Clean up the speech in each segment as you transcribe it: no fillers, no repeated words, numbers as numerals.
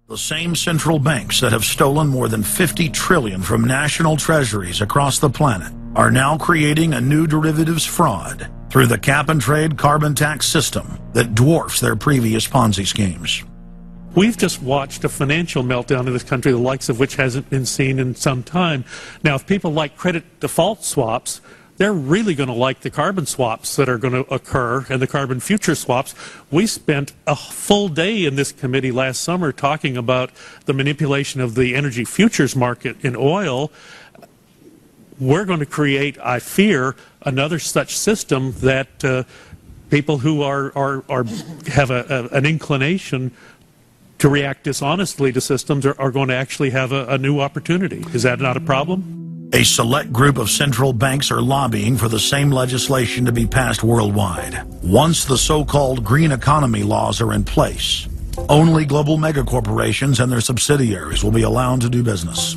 The same central banks that have stolen more than $50 trillion from national treasuries across the planet are now creating a new derivatives fraud through the cap-and-trade carbon tax system that dwarfs their previous Ponzi schemes. We've just watched a financial meltdown in this country, the likes of which hasn't been seen in some time. Now, if people like credit default swaps, they're really going to like the carbon swaps that are going to occur and the carbon future swaps. We spent a full day in this committee last summer talking about the manipulation of the energy futures market in oil. We're going to create, I fear, another such system that people who have an inclination to react dishonestly to systems are going to actually have a new opportunity. Is that not a problem? A select group of central banks are lobbying for the same legislation to be passed worldwide. Once the so-called green economy laws are in place, only global megacorporations and their subsidiaries will be allowed to do business.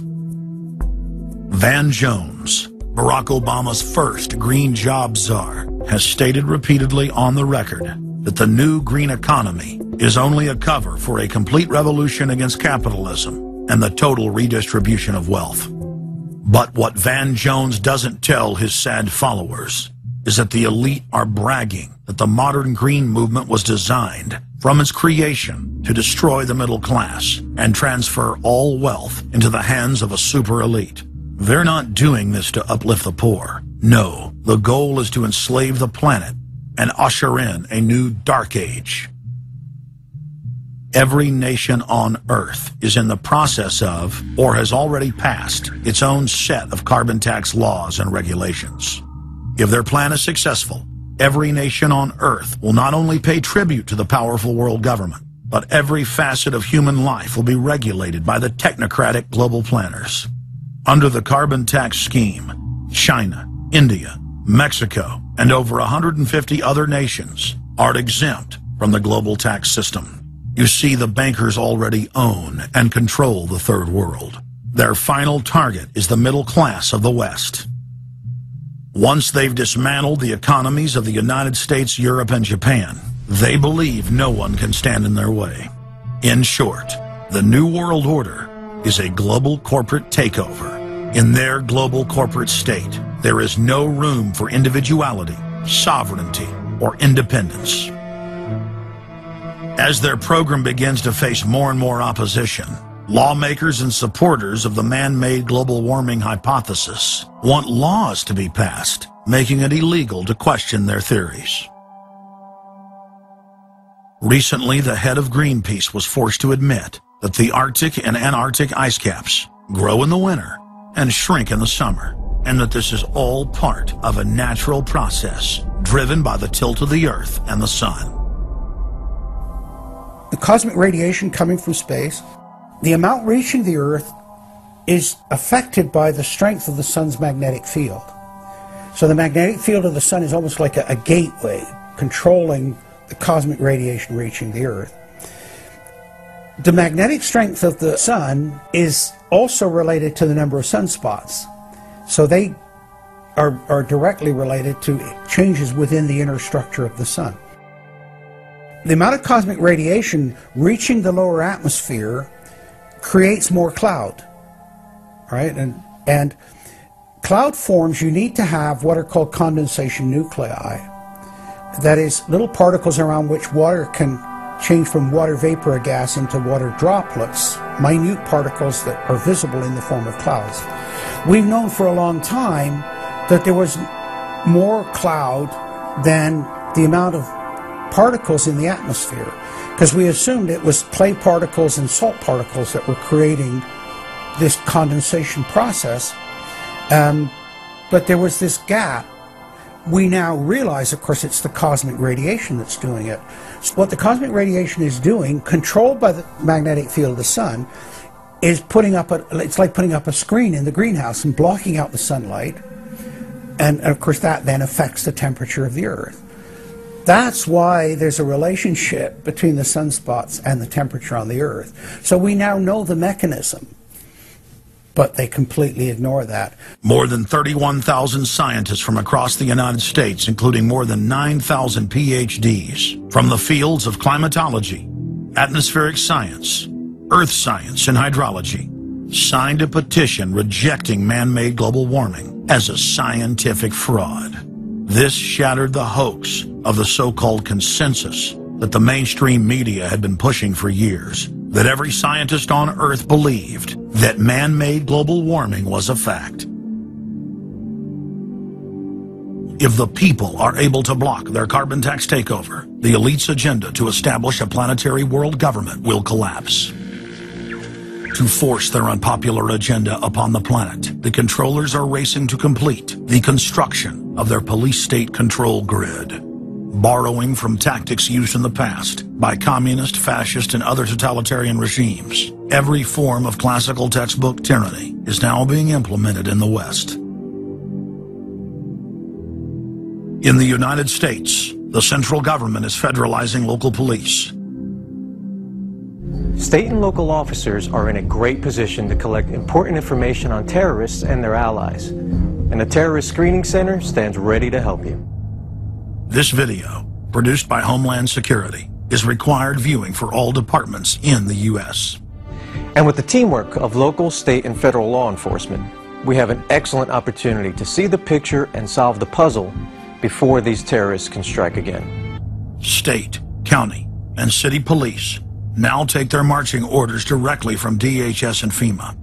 Van Jones, Barack Obama's first green job czar, has stated repeatedly on the record that the new green economy is only a cover for a complete revolution against capitalism and the total redistribution of wealth. But what Van Jones doesn't tell his sad followers is that the elite are bragging that the modern green movement was designed from its creation to destroy the middle class and transfer all wealth into the hands of a super elite. They're not doing this to uplift the poor. No, the goal is to enslave the planet and usher in a new dark age. Every nation on Earth is in the process of, or has already passed, its own set of carbon tax laws and regulations. If their plan is successful, every nation on Earth will not only pay tribute to the powerful world government, but every facet of human life will be regulated by the technocratic global planners. Under the carbon tax scheme, China, India, Mexico, and over 150 other nations are exempt from the global tax system. You see, the bankers already own and control the third world. Their final target is the middle class of the West. Once they've dismantled the economies of the United States, Europe, and Japan, they believe no one can stand in their way. In short, the New World Order is a global corporate takeover. In their global corporate state, there is no room for individuality, sovereignty, or independence. As their program begins to face more and more opposition, lawmakers and supporters of the man-made global warming hypothesis want laws to be passed, making it illegal to question their theories. Recently, the head of Greenpeace was forced to admit that the Arctic and Antarctic ice caps grow in the winter and shrink in the summer, and that this is all part of a natural process driven by the tilt of the Earth and the Sun. The cosmic radiation coming from space, the amount reaching the Earth is affected by the strength of the Sun's magnetic field. So the magnetic field of the Sun is almost like a gateway controlling the cosmic radiation reaching the Earth. The magnetic strength of the Sun is also related to the number of sunspots. So they are directly related to changes within the inner structure of the Sun. The amount of cosmic radiation reaching the lower atmosphere creates more cloud, right? And cloud forms, you need to have what are called condensation nuclei. That is, little particles around which water can change from water vapor or gas into water droplets, minute particles that are visible in the form of clouds. We've known for a long time that there was more cloud than the amount of particles in the atmosphere, because we assumed it was clay particles and salt particles that were creating this condensation process, but there was this gap. We now realize, of course, it's the cosmic radiation that's doing it. So what the cosmic radiation is doing, controlled by the magnetic field of the Sun, is it's like putting up a screen in the greenhouse and blocking out the sunlight, and of course that then affects the temperature of the Earth. That's why there's a relationship between the sunspots and the temperature on the Earth. So we now know the mechanism, but they completely ignore that. More than 31,000 scientists from across the United States, including more than 9,000 PhDs from the fields of climatology, atmospheric science, Earth Science and Hydrology signed a petition rejecting man-made global warming as a scientific fraud. This shattered the hoax of the so-called consensus that the mainstream media had been pushing for years, that every scientist on Earth believed that man-made global warming was a fact. If the people are able to block their carbon tax takeover, the elite's agenda to establish a planetary world government will collapse. To force their unpopular agenda upon the planet, the controllers are racing to complete the construction of their police state control grid. Borrowing from tactics used in the past by communist, fascist, and other totalitarian regimes, every form of classical textbook tyranny is now being implemented in the West. In the United States, the central government is federalizing local police. State and local officers are in a great position to collect important information on terrorists and their allies, and a terrorist screening center stands ready to help you. This video, produced by Homeland Security, is required viewing for all departments in the U.S. And with the teamwork of local, state, and federal law enforcement, we have an excellent opportunity to see the picture and solve the puzzle before these terrorists can strike again. State, county, and city police now take their marching orders directly from DHS and FEMA.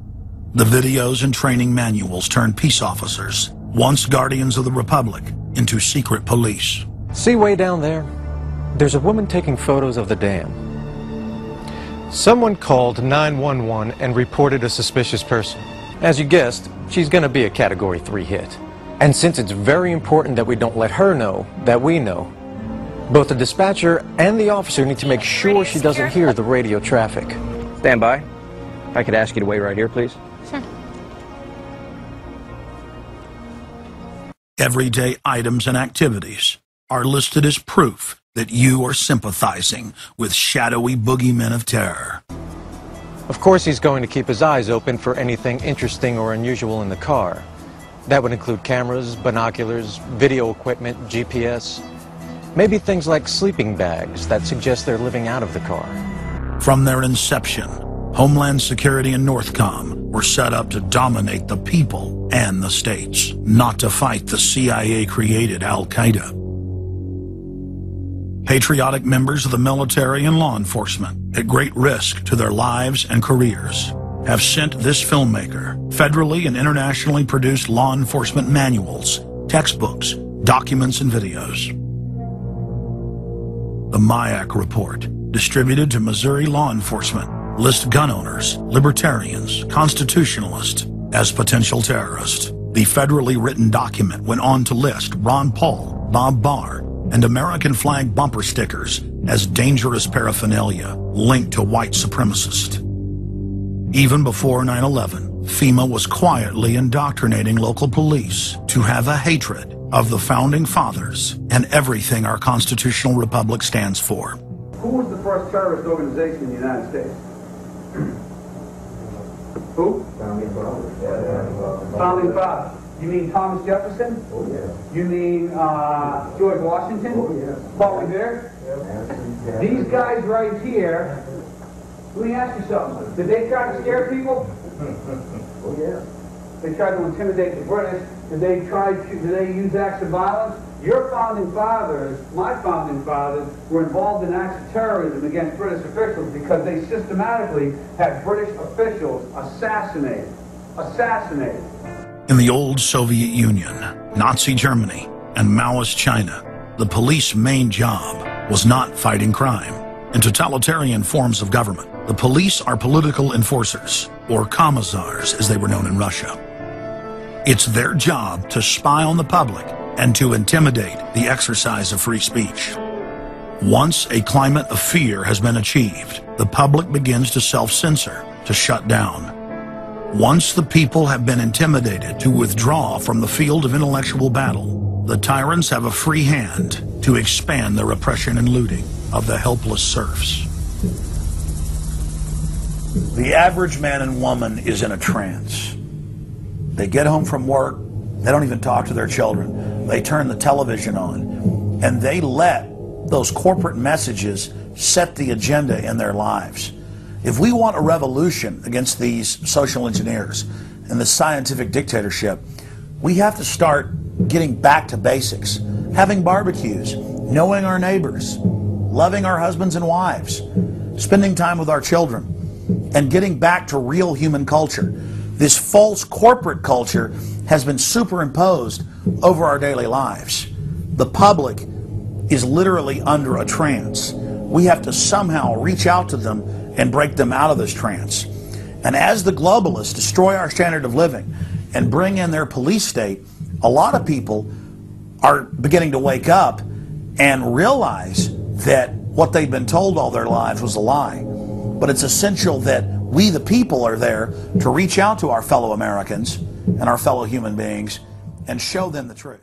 The videos and training manuals turn peace officers, once guardians of the Republic, into secret police. See way down there? There's a woman taking photos of the dam. Someone called 911 and reported a suspicious person. As you guessed, she's going to be a Category 3 hit. And since it's very important that we don't let her know that we know, both the dispatcher and the officer need to make sure she doesn't hear the radio traffic. Stand by. If I could ask you to wait right here, please. Sure. Everyday items and activities are listed as proof that you are sympathizing with shadowy boogeymen of terror. Of course he's going to keep his eyes open for anything interesting or unusual in the car. That would include cameras, binoculars, video equipment, GPS, maybe things like sleeping bags that suggest they're living out of the car. From their inception, Homeland Security and Northcom were set up to dominate the people and the states, not to fight the CIA-created Al-Qaeda. Patriotic members of the military and law enforcement, at great risk to their lives and careers, have sent this filmmaker federally and internationally produced law enforcement manuals, textbooks, documents, and videos. The MIAC report, distributed to Missouri law enforcement, lists gun owners, libertarians, constitutionalists as potential terrorists. The federally written document went on to list Ron Paul, Bob Barr, and American flag bumper stickers as dangerous paraphernalia linked to white supremacists. Even before 9/11, FEMA was quietly indoctrinating local police to have a hatred of the Founding Fathers and everything our constitutional republic stands for. Who was the first terrorist organization in the United States? Who? Founding Fathers. Founding Fathers. You mean Thomas Jefferson? Oh, yeah. You mean George Washington? Oh, yeah. Paul Revere? Yeah. These guys right here, let me ask you something. Did they try to scare people? Oh, yeah. They tried to intimidate the British. Did they use acts of violence? Your founding fathers, my founding fathers, were involved in acts of terrorism against British officials because they systematically had British officials assassinated. In the old Soviet Union, Nazi Germany, and Maoist China, the police's main job was not fighting crime. In totalitarian forms of government, the police are political enforcers, or commissars as they were known in Russia. It's their job to spy on the public and to intimidate the exercise of free speech. Once a climate of fear has been achieved, the public begins to self-censor, to shut down. Once the people have been intimidated to withdraw from the field of intellectual battle, the tyrants have a free hand to expand the repression and looting of the helpless serfs. The average man and woman is in a trance. They get home from work, they don't even talk to their children. They turn the television on, and they let those corporate messages set the agenda in their lives. If we want a revolution against these social engineers and the scientific dictatorship, we have to start getting back to basics. Having barbecues, knowing our neighbors, loving our husbands and wives, spending time with our children, and getting back to real human culture. This false corporate culture has been superimposed over our daily lives. The public is literally under a trance. We have to somehow reach out to them and break them out of this trance. And as the globalists destroy our standard of living and bring in their police state, a lot of people are beginning to wake up and realize that what they've been told all their lives was a lie. But it's essential that we, the people, are there to reach out to our fellow Americans and our fellow human beings and show them the truth.